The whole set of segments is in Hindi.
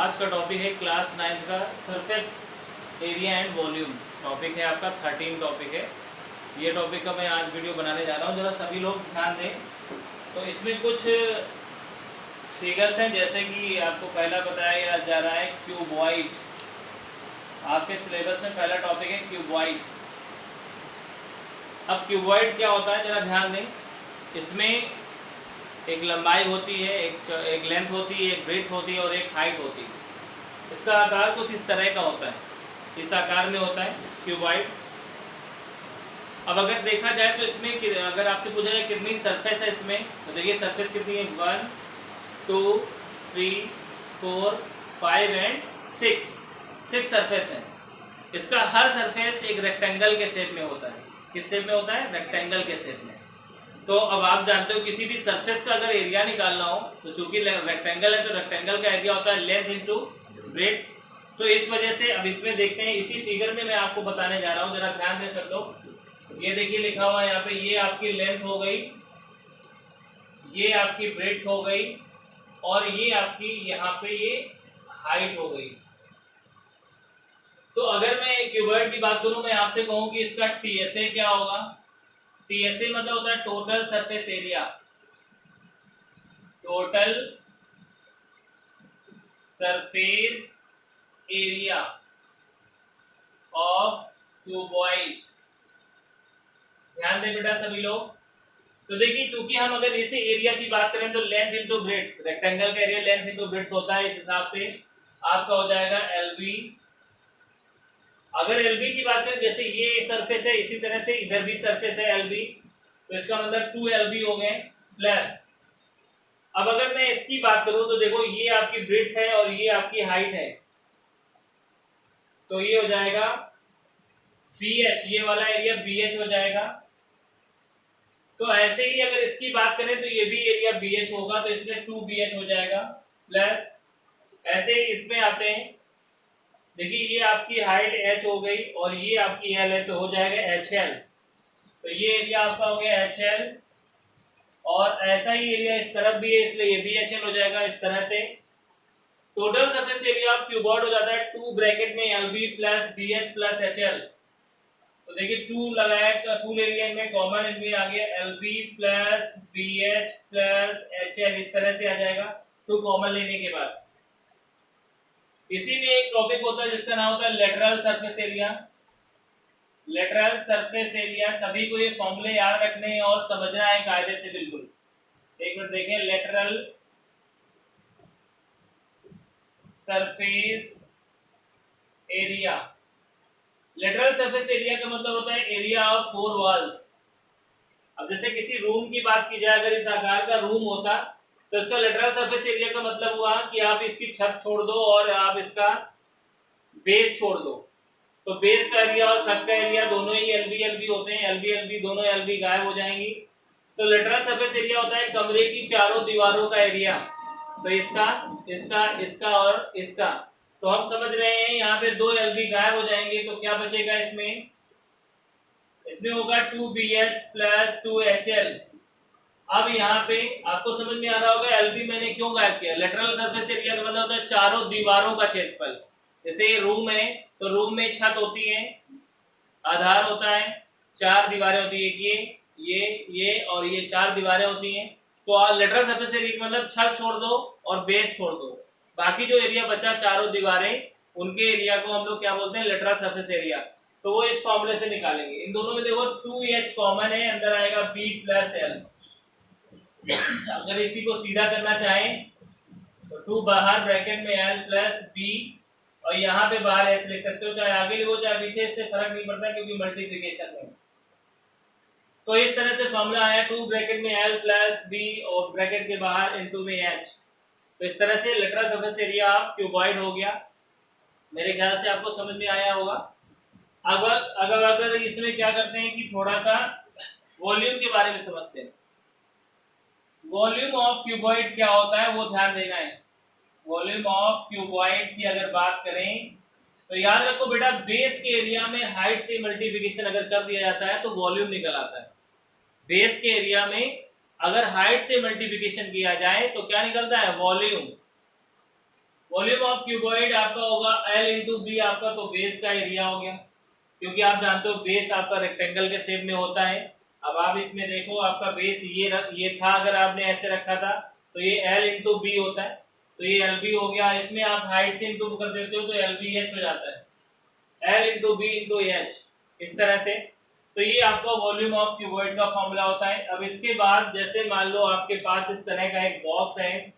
आज का टॉपिक है क्लास 9 का surface area and volume. Topic है आपका 13 टॉपिक है। ये टॉपिक का मैं आज वीडियो बनाने जा रहा हूँ, ज़रा सभी लोग ध्यान दें। तो इसमें कुछ फिगर्स हैं, जैसे कि आपको पहला बताया जा रहा है क्यूबॉइड। आपके सिलेबस में पहला टॉपिक है क्यूबॉइड। अब क्यूबॉइड क्या होता है, ज़रा ध्यान दें। इसमें एक लंबाई होती है, एक लेंथ होती है, एक ब्रेथ होती है और एक हाइट होती है। इसका आकार कुछ इस तरह का होता है, इस आकार में होता है क्यूबॉइड। अब अगर देखा जाए तो इसमें अगर आपसे पूछा जाए कितनी सरफेस है इसमें, तो देखिए सरफेस कितनी है, 1 2 3 4 5 एंड 6 सरफेस है। इसका हर सरफेस एक रेक्टेंगल के शेप में होता है। किस शेप में होता है? रेक्टेंगल के शेप में। तो अब आप जानते हो किसी भी सरफेस का अगर एरिया निकालना हो तो चूंकि रेक्टेंगल है तो रेक्टेंगल का एरिया होता है लेंथ इंटू ब्रेथ। तो इस वजह से अब इसमें देखते हैं, इसी फिगर में मैं आपको बताने जा रहा हूँ, जरा ध्यान दे सब लोग। ये देखिए लिखा हुआ है यहाँ पे, ये आपकी लेंथ हो गई, ये आपकी ब्रेथ हो गई और ये आपकी यहाँ पे ये हाइट हो गई। तो अगर मैं क्यूबॉइड की बात करूँ, मैं आपसे कहूँ कि इसका टीएसए क्या होगा। टीएसए मतलब होता है total surface area. Total surface area of cuboid. ध्यान दें बेटा सभी लोग। तो देखिए, चूंकि हम अगर इसी एरिया की बात करें तो लेंथ इंटू ब्रेथ, रेक्टेंगल का एरिया लेंथ इंटू ब्रेथ होता है, इस हिसाब से आपका हो जाएगा एलबी। अगर एलबी की बात करें, जैसे ये सरफेस है इसी तरह से इधर भी सरफेस है एलबी, तो इसका मतलब 2 एलबी हो गए प्लस। अब अगर मैं इसकी बात करूं तो देखो, ये आपकी ब्रेथ है और ये आपकी हाइट है, तो ये हो जाएगा BH, ये वाला एरिया BH हो जाएगा। तो ऐसे ही अगर इसकी बात करें तो ये भी एरिया BH होगा, तो इसमें 2BH हो जाएगा प्लस। ऐसे इसमें आते हैं, देखिए ये आपकी हाइट h हो गई और ये आपकी l है, तो हो जाएगा HL। तो ये एरिया आपका हो गया HL और ऐसा ही एरिया इस तरफ भी है, इसलिए ये भी HL हो जाएगा इस तरह से। Total surface area of cuboid हो जाता है 2 ब्रैकेट में LB plus BH plus HL। तो देखिए 2 लगाया तो 2 ले लिया, इनमें कॉमन इनमें आ गया LB plus BH plus HL, इस तरह से आ जाएगा 2 कॉमन लेने के बाद। इसी में एक टॉपिक होता है जिसका नाम होता है lateral surface area. Lateral surface area, सभी को ये फॉर्मूले याद रखने हैं और समझना है कायदे से बिल्कुल। एक मिनट देखें, lateral surface area. Lateral surface area का मतलब होता है एरिया ऑफ 4 वॉल्स। अब जैसे किसी रूम की बात की जाए, अगर इस आकार का रूम होता तो इसका लेटरल सरफेस एरिया का मतलब हुआ कि आप इसकी छत छोड़ दो और आप इसका बेस छोड़ दो। तो बेस का एरिया और छत का एरिया दोनों ही LB होते हैं, LB दोनों LB गायब हो जाएंगी। तो लेटरल सरफेस एरिया होता है कमरे की चारों दीवारों का एरिया। तो इसका इसका इसका और इसका, तो हम समझ रहे हैं यहाँ पे 2 LB गायब हो जाएंगे, तो क्या बचेगा इसमें? इसमें होगा 2BH प्लस 2HL। अब यहाँ पे आपको समझ में आ रहा होगा LB मैंने क्यों गायब किया। लेटरल सरफेस एरिया का मतलब होता है चारों दीवारों का क्षेत्रफल। जैसे ये रूम है तो रूम में छत होती है, आधार होता है, 4 दीवारें होती है, ये और ये 4 दीवारें होती हैं। तो लेटरल सरफेस एरिया का मतलब छत छोड़ दो और बेस छोड़ दो, बाकी जो एरिया बचा चारों दीवारें, उनके एरिया को हम लोग क्या बोलते हैं? Lateral surface area. तो वो इस फॉर्मूले से निकालेंगे। इन दोनों में देखो 2H कॉमन है, अंदर आएगा B प्लस L। अगर इसी को सीधा करना चाहें तो 2 बाहर ब्रैकेट में L प्लस B और यहाँ पे बाहर H लिख सकते हो, चाहे आगे लिखो चाहे पीछे, इससे फर्क नहीं पड़ता क्योंकि मल्टीप्लिकेशन है। तो इस तरह से फॉर्मूला आया 2 ब्रैकेट में L प्लस B और ब्रैकेट के बाहर इनटू में H। तो इस तरह से lateral surface area of cuboid हो गया। मेरे ख्याल से आपको समझ में आया होगा। अगर इसमें क्या करते हैं कि थोड़ा सा वॉल्यूम के बारे में समझते हैं। वॉल्यूम ऑफ क्यूबॉइड क्या होता है वो ध्यान देना है। वॉल्यूम ऑफ क्यूबॉइड की अगर बात करें तो याद रखो बेटा, बेस के एरिया में हाइट से मल्टीप्लिकेशन अगर कर दिया जाता है तो वॉल्यूम निकल आता है। बेस के एरिया में अगर हाइट से मल्टीप्लिकेशन किया जाए तो क्या निकलता है? वॉल्यूम। वॉल्यूम ऑफ क्यूबॉइड आपका होगा L इंटू बी, आपका तो बेस का एरिया हो गया, क्योंकि आप जानते हो बेस आपका रेक्टेंगल के शेप में होता है। अब आप इसमें देखो, आपका बेस ये था, अगर आपने ऐसे रखा था तो ये L इंटू बी होता है, तो ये एल बी हो गया। इसमें आप हाइट से इंटू कर देते हो तो एल बी एच हो जाता है, L into B into H, इस तरह से। तो ये आपका वॉल्यूम ऑफ क्यूबॉइड का फॉर्मूला होता है। अब इसके बाद जैसे मान लो आपके पास इस तरह का एक बॉक्स है,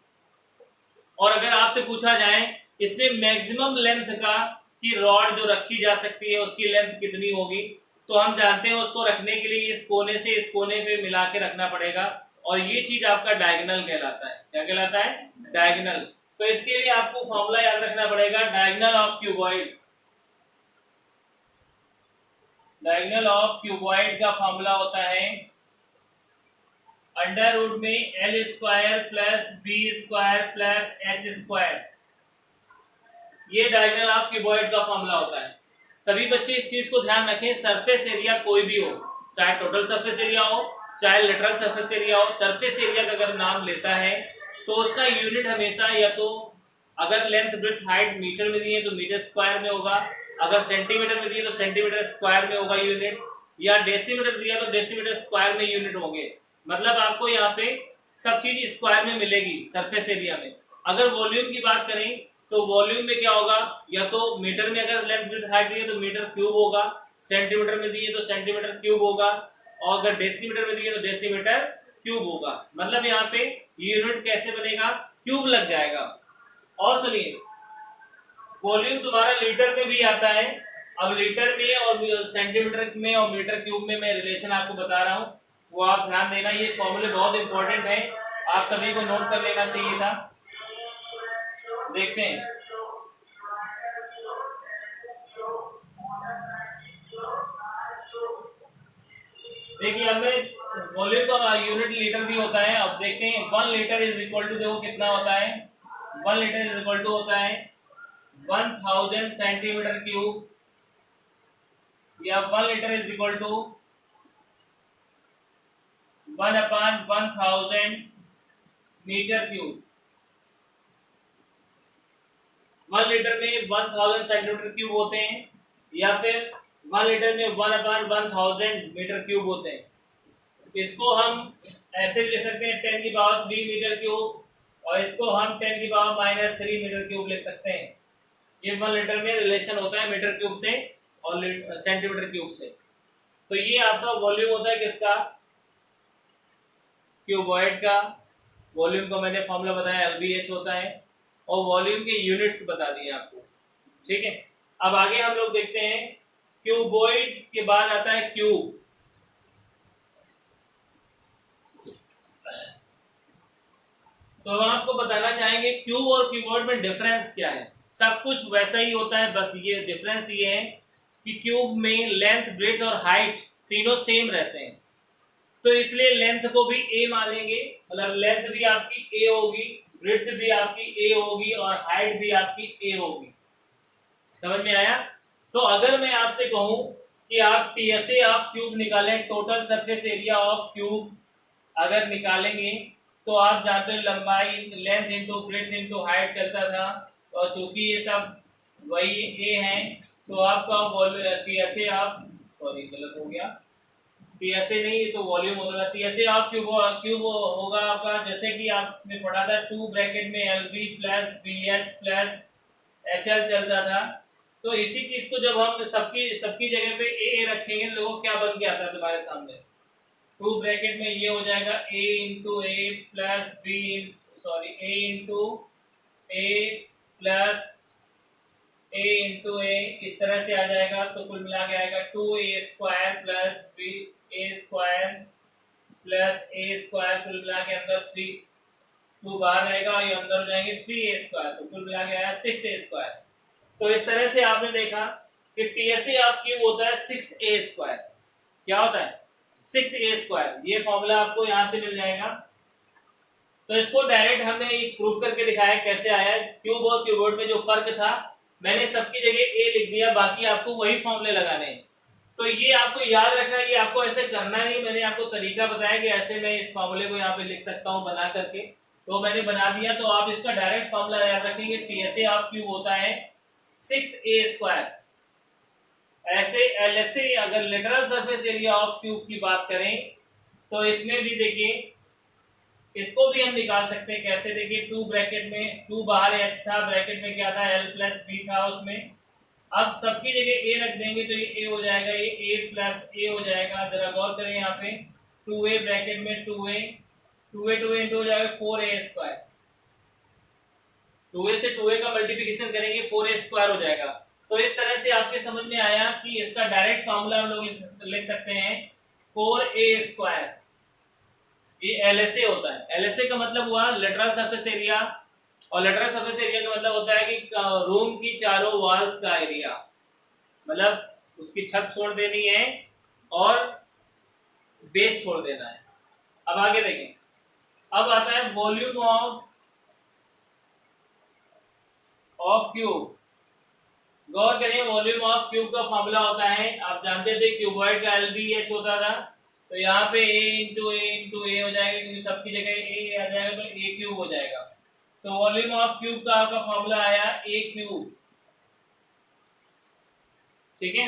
और अगर आपसे पूछा जाए इसमें मैक्सिमम लेंथ का कि रॉड जो रखी जा सकती है उसकी लेंथ कितनी होगी, तो हम जानते हैं उसको रखने के लिए इस कोने से इस कोने पे मिला के रखना पड़ेगा, और ये चीज आपका डायगोनल कहलाता है। क्या कहलाता है? डायगोनल। तो इसके लिए आपको फॉर्मूला याद रखना पड़ेगा, diagonal of cuboid. Diagonal of cuboid का फॉर्मूला होता है अंडर रूट में L square plus B square plus H square. ये डायगोनल ऑफ क्यूबॉइड का फॉर्मूला होता है। सभी बच्चे इस चीज को ध्यान रखें, सरफेस एरिया कोई भी हो, चाहे टोटल सरफेस एरिया हो चाहे लेटरल सरफेस एरिया हो, सरफेस एरिया का अगर नाम लेता है तो उसका यूनिट हमेशा या तो अगर लेंथ ब्रेड्थ हाइट मीटर में दी है तो मीटर स्क्वायर में होगा, अगर सेंटीमीटर में दी है तो सेंटीमीटर स्क्वायर में होगा यूनिट, या डेसीमीटर दिया तो डेसीमीटर स्क्वायर में यूनिट होंगे। मतलब आपको यहाँ पे सब चीज स्क्वायर में मिलेगी सरफेस एरिया में। अगर वॉल्यूम की बात करें तो वॉल्यूम में क्या होगा, या तो मीटर में अगर लेंथ ब्रेड्थ हाइट दी है तो मीटर क्यूब होगा, सेंटीमीटर में दी है तो सेंटीमीटर क्यूब होगा, और अगर डेसीमीटर में दी है तो डेसीमीटर क्यूब होगा। मतलब यहाँ पे यूनिट कैसे बनेगा, क्यूब लग जाएगा। और सुनिए, वॉल्यूम तुम्हारा लीटर में भी आता है। अब लीटर में और सेंटीमीटर में और मीटर क्यूब में मैं रिलेशन आपको बता रहा हूँ, वो आप ध्यान देना। ये फॉर्मूले बहुत इंपॉर्टेंट है, आप सभी को नोट कर लेना चाहिए था। देखते हैं, देखिए हमें वॉल्यूम का यूनिट लीटर भी होता है। अब देखते हैं 1 लीटर इज इक्वल टू, देखो कितना होता है, 1 लीटर इज इक्वल टू होता है 1000 सेंटीमीटर क्यूब, या 1 litre is equal to 1/1000 metre cube. 1 litre में 1000 सेंटीमीटर क्यूब होते हैं, या फिर 1 लीटर में 1/1000 मीटर क्यूब होते हैं। इसको हम ऐसे भी ले सकते हैं 10 की पावर 3 मीटर क्यूब, और इसको हम 10 की पावर -3 मीटर क्यूब ले सकते हैं। ये 1 लीटर में रिलेशन होता है मीटर क्यूब से और सेंटीमीटर क्यूब से। तो ये आपका वॉल्यूम होता है किसका, क्यूबॉइड का। वॉल्यूम का मैंने फॉर्मूला बताया LBH होता है, और वॉल्यूम के यूनिट्स बता दिए आपको, ठीक है। अब आगे हम लोग देखते हैं, क्यूबॉइड के बाद आता है क्यूब। तो हम आपको बताना चाहेंगे क्यूब और क्यूबॉइड में डिफरेंस क्या है। सब कुछ वैसा ही होता है, बस ये डिफरेंस ये है कि क्यूब में लेंथ ब्रेड्थ और हाइट तीनों सेम रहते हैं, तो इसलिए लेंथ को भी ए मानेंगे, मतलब लेंथ भी आपकी ए होगी, ब्रेड्थ भी आपकी ए होगी, और हाइट भी आपकी ए होगी। समझ में आया? तो अगर मैं आपसे कहूं कि आप टीएसए ऑफ क्यूब निकालें, total surface area of cube अगर निकालेंगे, तो आप जानते हो लंबाई length into breadth into height चलता था, और चूंकि ये सब वही ए है तो आपका टीएसए ऑफ, सॉरी गलत हो गया, टीएसए नहीं तो वॉल्यूम होता था, टीएसए ऑफ क्यूब होगा आपका, जैसे कि आपने पढ़ा था 2 ब्रैकेट में LB plus BH plus HL चलता था। तो इसी चीज को जब हम सबकी जगह पे ए रखेंगे तो क्या बन के आता है तुम्हारे सामने, 2 ब्रैकेट में ये हो जाएगा A into A plus B, sorry A into A plus A into A, इस तरह से आ जाएगा। तो कुल मिला के आएगा 2A square plus BA square plus A square, कुल मिला के अंदर 2 बाहर रहेगा और ये अंदर हो जाएंगे 3A स्क्वायर, तो कुल मिला के आया 6A स्क्वायर। तो इस तरह से आपने देखा कि टीएसए ऑफ क्यूब होता है 6A स्क्वायर। क्या होता है? 6A square. ये फॉर्मूला आपको यहाँ से मिल जाएगा। तो इसको डायरेक्ट हमने एक प्रूफ करके दिखाया कैसे आया। क्यूब और क्यूबॉइड में जो फर्क था मैंने सबकी जगह ए लिख दिया, बाकी आपको वही फॉर्मूले लगाने हैं। तो ये आपको याद रखना है, ये आपको ऐसे करना नहीं, मैंने आपको तरीका बताया कि ऐसे मैं इस फॉर्मूले को यहाँ पे लिख सकता हूँ बना करके, तो मैंने बना दिया। तो आप इसका डायरेक्ट फॉर्मूला याद रखेंगे, टीएसए ऑफ क्यूब होता है 6a²। ऐसे अगर lateral surface area of cube की बात करें तो इसमें भी देखिए, इसको भी हम निकाल सकते हैं। कैसे? देखिए 2 ब्रैकेट में 2 बाहर h था, ब्रैकेट में क्या था, l प्लस b था उसमें। अब सबकी जगह a रख देंगे तो ये a हो जाएगा, ये a प्लस a हो जाएगा। जरा गौर करें यहाँ पे 2a ब्रैकेट में 2a इंटू हो जाएगा 4a²। 2a से 2a का मल्टीप्लिकेशन करेंगे 4a² हो जाएगा। तो इस तरह से आपके समझ में आया कि इसका डायरेक्ट फार्मूला हम लोग लिख सकते हैं 4a²। ये LSA होता है। LSA का मतलब हुआ लेटरल सरफेस एरिया, और लेटरल सरफेस एरिया का मतलब होता है कि रूम की चारों वॉल्स का एरिया, मतलब उसकी छत छोड़ देनी है और बेस छोड़ देना है। अब आगे देखें, अब आता है वॉल्यूम ऑफ क्यूब। गौर करें, वॉल्यूम ऑफ क्यूब का फॉर्मूला होता है, आप जानते थे क्यूबॉइड का LBH होता था। तो यहाँ पे a इंटू ए हो जाएगा, क्योंकि सबकी जगह a आ जाएगा तो a क्यूब हो जाएगा। तो वॉल्यूम ऑफ क्यूब का आपका फॉर्मूला आया a क्यूब। ठीक है।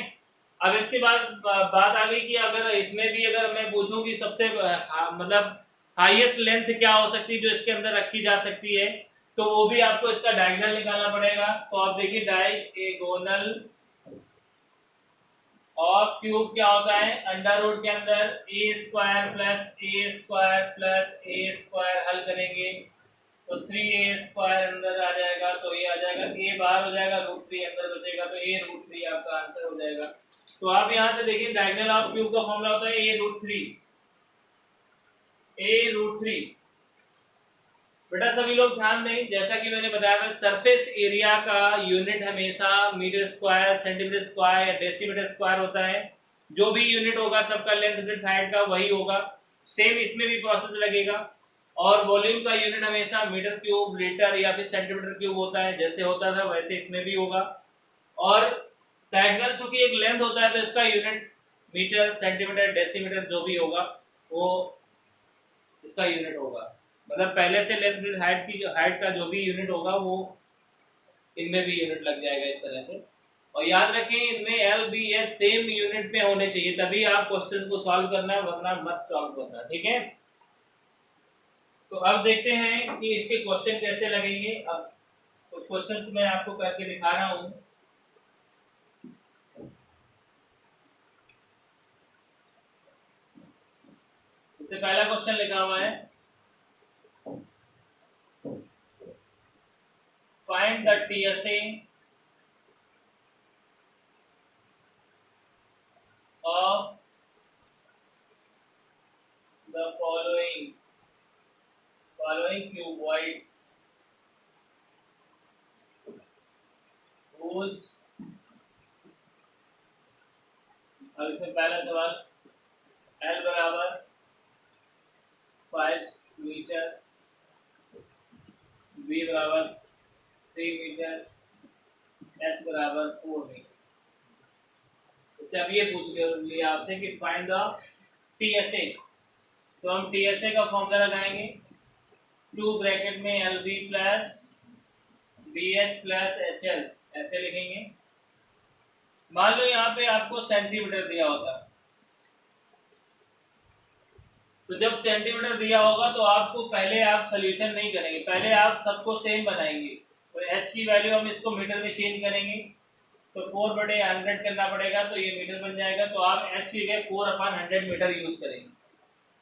अब इसके बाद बात आ गई कि अगर इसमें भी अगर मैं पूछूं कि सबसे मतलब हाईएस्ट लेंथ क्या हो सकती है जो इसके अंदर रखी जा सकती है, तो वो भी आपको इसका डायगोनल निकालना पड़ेगा। तो आप देखिए डायगोनल ऑफ क्यूब क्या होता है, अंडर रूट के अंदर a² प्लस a² हल करेंगे तो 3a² अंदर आ जाएगा, तो ये आ जाएगा a बाहर हो जाएगा, √3 अंदर बचेगा, तो a√3 आपका आंसर हो जाएगा। तो आप यहां से देखिए डायगोनल ऑफ क्यूब का फॉर्मूला होता है a√3। बेटा सभी लोग ध्यान दें, जैसा कि मैंने बताया था सरफेस एरिया का यूनिट हमेशा मीटर स्क्वायर, सेंटीमीटर स्क्वायर या डेसीमीटर स्क्वायर होता है। जो भी यूनिट होगा सबका लेंथ विड्थ हाइट का वही होगा। सेम इसमें भी प्रोसेस लगेगा। और वॉल्यूम का यूनिट हमेशा मीटर क्यूब, लीटर या फिर सेंटीमीटर क्यूब होता है, जैसे होता था वैसे इसमें भी होगा। और डायगोनल चूंकि एक लेंथ होता है तो इसका यूनिट मीटर, सेंटीमीटर, डेसीमीटर जो भी होगा वो इसका यूनिट होगा। मतलब पहले से लेंथ विड्थ हाइट की हाइट का जो भी यूनिट होगा वो इनमें भी यूनिट लग जाएगा इस तरह से। और याद रखें इनमें LBS सेम यूनिट में होने चाहिए, तभी आप क्वेश्चन को सॉल्व करना, वरना मत सॉल्व करना। ठीक है। तो अब देखते हैं कि इसके क्वेश्चन कैसे लगेंगे। अब कुछ क्वेश्चंस मैं आपको करके दिखा रहा हूं। इससे पहला क्वेश्चन लिखा हुआ है find the TSA of the following cuboids whose, अब इसमें पहला सवाल L बराबर 5 मीटर, B बराबर 3 मीटर, H बराबर 4 मीटर। इससे अब ये पूछ लिया आपसे कि फाइंड द TSA। तो हम TSA का फॉर्मूला लगाएंगे 2 ब्रैकेट में LB plus BH plus HL ऐसे लिखेंगे। मान लो यहाँ पे आपको सेंटीमीटर दिया होता, तो जब सेंटीमीटर दिया होगा तो आपको पहले आप सोल्यूशन नहीं करेंगे, पहले आप सबको सेम बनाएंगे। तो H की वैल्यू हम इसको मीटर में चेंज करेंगे, तो 4/100 करना पड़ेगा, तो ये मीटर बन जाएगा। तो आप H की जगह 4/100 मीटर यूज करेंगे।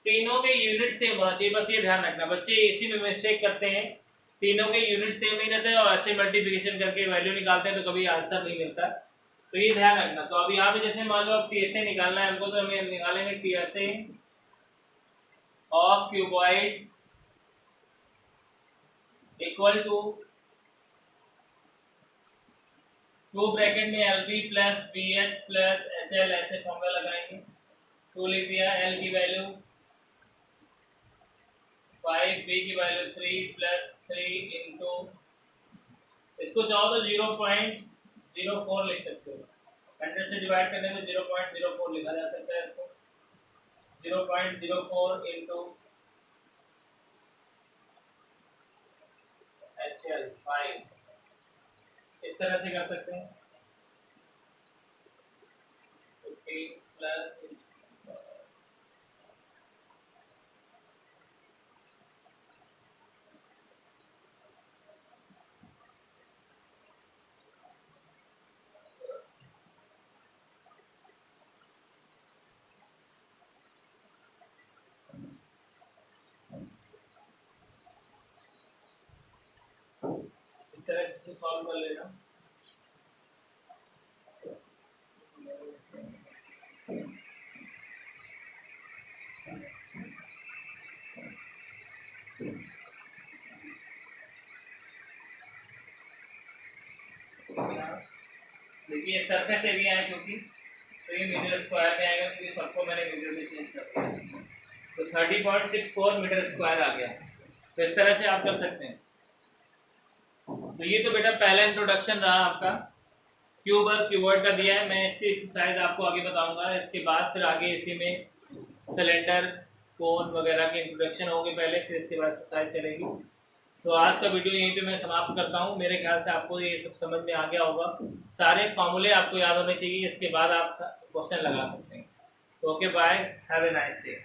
तीनों के यूनिट सेम होना चाहिए, बस ये ध्यान रखना। बच्चे इसी में मिस्टेक करते हैं, तीनों के यूनिट सेम नहीं रहते और ऐसे मल्टीप्लिकेशन करके वैल्यू निकालते हैं तो कभी आंसर नहीं मिलता। तो ये ध्यान रखना। तो अब यहाँ पे जैसे मान लो अब TSA निकालना है हमको, तो हम निकालेंगे TSA of cuboid equal to 2 bracket में LB plus BH plus HL ऐसे फॉर्मूला लगाएंगे। 2 लिख दिया, L की वैल्यू 5, B की वैल्यू 3 प्लस 3 इंटू, इसको चाहो तो 0.04 लिख सकते हो। 100 से डिवाइड करने में 0.04 लिखा जा सकता है इसको। 0.04 इंटू HL5 इस तरह से कर सकते हैं 15 प्लस इस तरह से सॉल्व कर लेना। देखिए सरफेस एरिया है जो कि तो ये मीटर स्क्वायर में आएगा क्योंकि सबको मैंने मीटर में चेंज कर दिया तो 30.64 मीटर स्क्वायर आ गया। तो इस तरह से आप कर सकते हैं। तो ये तो बेटा पहला इंट्रोडक्शन रहा आपका क्यूब और क्यूबॉइड का दिया है। मैं इसकी एक्सरसाइज आपको आगे बताऊंगा। इसके बाद फिर आगे इसी में सिलेंडर कोन वगैरह के इंट्रोडक्शन होंगे पहले, फिर इसके बाद एक्सरसाइज चलेगी। तो आज का वीडियो यहीं पे मैं समाप्त करता हूँ। मेरे ख्याल से आपको ये सब समझ में आ गया होगा। सारे फार्मूले आपको याद होने चाहिए, इसके बाद आप क्वेश्चन लगा सकते हैं। तो okay bye, have a nice day.